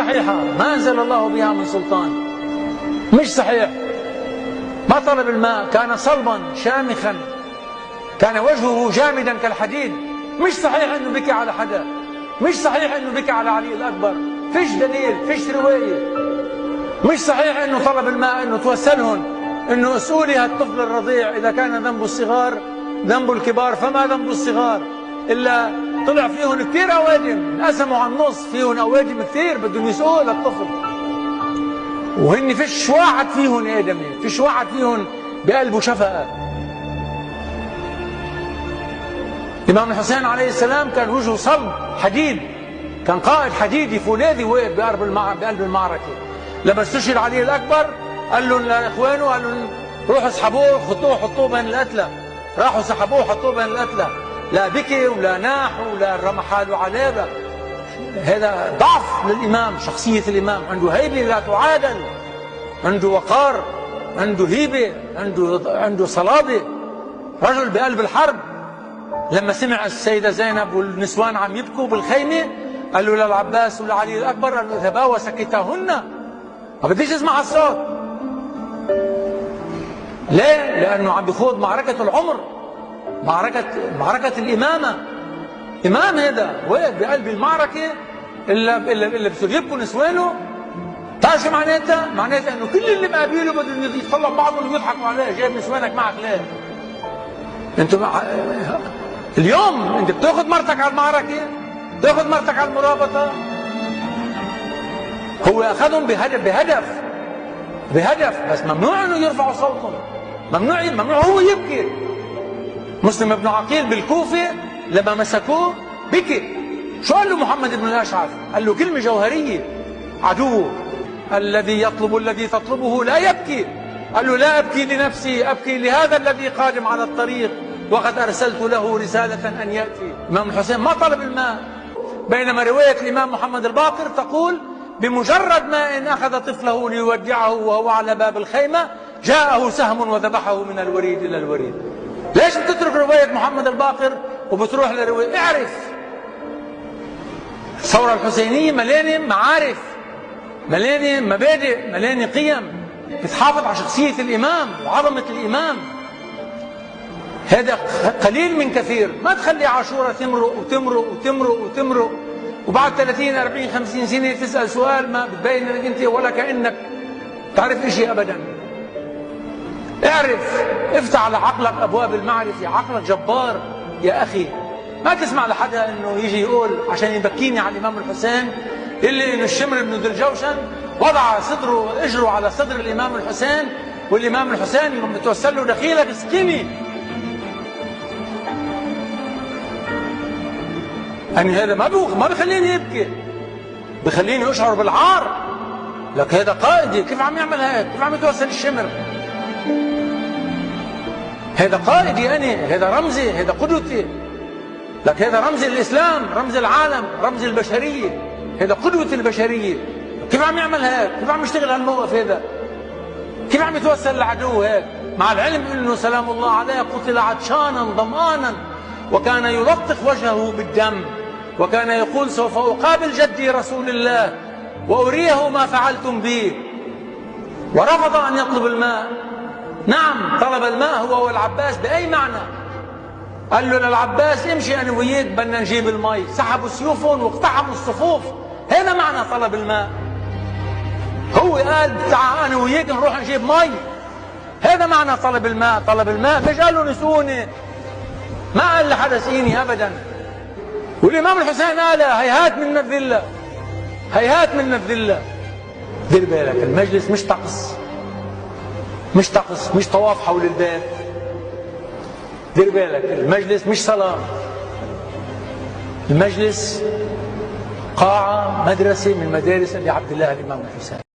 صحيحة، ما أنزل الله بها من سلطان، مش صحيح. ما طلب الماء، كان صلبا شامخا، كان وجهه جامدا كالحديد. مش صحيح انه بكى على حدا، مش صحيح انه بكى على علي الاكبر، فيش دليل، فيش روايه. مش صحيح انه طلب الماء، انه توسلهم انه اسئولي هالطفل الرضيع اذا كان ذنب الصغار ذنب الكبار فما ذنب الصغار، الا طلع فيهم كثير اوادم، انقسموا على النص، فيهم اوادم كثير بدهم يسقوا للطفل، وهن فيش واحد فيهم ادمي، فيش واحد فيهم بقلبه شفقه. الإمام الحسين عليه السلام كان وجهه صلب حديد، كان قائد حديدي فولاذي، وقف بقلب المعركة. لما استشهد علي الأكبر قال لهم لإخوانه، قال لهم روحوا اسحبوه، خطوه حطوه بين القتلى. راحوا سحبوه حطوه بين القتلى، لا بكي ولا ناح ولا رمى حاله عليه. هذا ضعف للإمام، شخصية الإمام، عنده هيبة لا تعادل، عنده وقار، عنده هيبة، عنده صلابة، رجل بقلب الحرب. لما سمع السيدة زينب والنسوان عم يبكوا بالخيمة قال له للعباس ولعلي الأكبر، قال له اذهبا وسكتاهن، ما بديش اسمع الصوت. ليه؟ لأنه عم بيخوض معركة العمر، معركة الإمامة. إمام هذا وقف بقلب المعركة، إلا بصير يبكوا نسوانه. تعرف شو معناتها؟ معناتها إنه كل اللي مقابله بدهم يطلعوا بعضهم ويضحكوا عليه، جايب نسوانك معك ليه؟ انتم اليوم انت بتاخذ مرتك على المعركه، بتاخذ مرتك على المرابطه. هو اخذهم بهدف، بس ممنوع انه يرفعوا صوتهم، ممنوع هو يبكي. مسلم بن عقيل بالكوفه لما مسكوه بكي. شو قال له محمد بن الاشعث؟ قال له كلمه جوهريه: عدوه الذي يطلب الذي تطلبه لا يبكي. قال له لا أبكي لنفسي، أبكي لهذا الذي قادم على الطريق وقد أرسلت له رسالة أن يأتي. الإمام الحسين ما طلب الماء، بينما رواية الإمام محمد الباقر تقول: بمجرد ما إن أخذ طفله ليودعه وهو على باب الخيمة جاءه سهم وذبحه من الوريد إلى الوريد. ليش بتترك رواية محمد الباقر وبتروح لرواية؟ اعرف، الثورة الحسينية مليانة معارف، مليانة مبادئ، مليانة قيم بتحافظ على شخصية الإمام وعظمة الإمام. هذا قليل من كثير. ما تخلي عاشوراء تمرق وتمرق وتمرق وتمرق وبعد 30 40 50 سنة تسأل سؤال ما بتبين انك انت ولا كأنك تعرف شيء ابدا. اعرف، افتح على عقلك ابواب المعرفة، عقلك جبار يا اخي. ما تسمع لحدا انه يجي يقول عشان يبكيني على الامام الحسين اللي انه الشمر بن ذي الجوشن وضع اجره على صدر الامام الحسين، والامام الحسين يوم بتوسل له دخيلك اسكني. يعني هذا ما بخليني ابكي، بخليني اشعر بالعار. لك هذا قائدي، كيف عم يعمل هيك؟ كيف عم يتوسل الشمر؟ هذا قائدي أنا، هذا رمزي، هذا قدوتي. لك هذا رمز الإسلام، رمز العالم، رمز البشرية، هذا قدوة البشرية. كيف عم يعمل هيك؟ كيف عم يشتغل هالموقف هذا؟ كيف عم يتوسل لعدو هيك؟ مع العلم انه سلام الله عليه قتل عطشانا ظمآنا وكان يلطخ وجهه بالدم، وكان يقول: سوف أقابل جدي رسول الله وأريه ما فعلتم بي. ورفض أن يطلب الماء. نعم، طلب الماء هو والعباس بأي معنى؟ قال له للعباس: امشي أنا وياك بدنا نجيب المي. سحبوا سيوفهم واقتحموا الصفوف. هذا معنى طلب الماء. هو قال: تعال أنا وياك نروح نجيب مي. هذا معنى طلب الماء. طلب الماء مش قال له نسوني، ما قال لحدا سقيني أبدا. والإمام الحسين قال: هيهات منا الذلة، هيهات منا الذلة. دير بالك، المجلس مش طقس، مش طقس، مش طواف حول البيت. دير بالك، المجلس مش صلاة، المجلس قاعة، مدرسة من مدارس أبي عبد الله الإمام الحسين.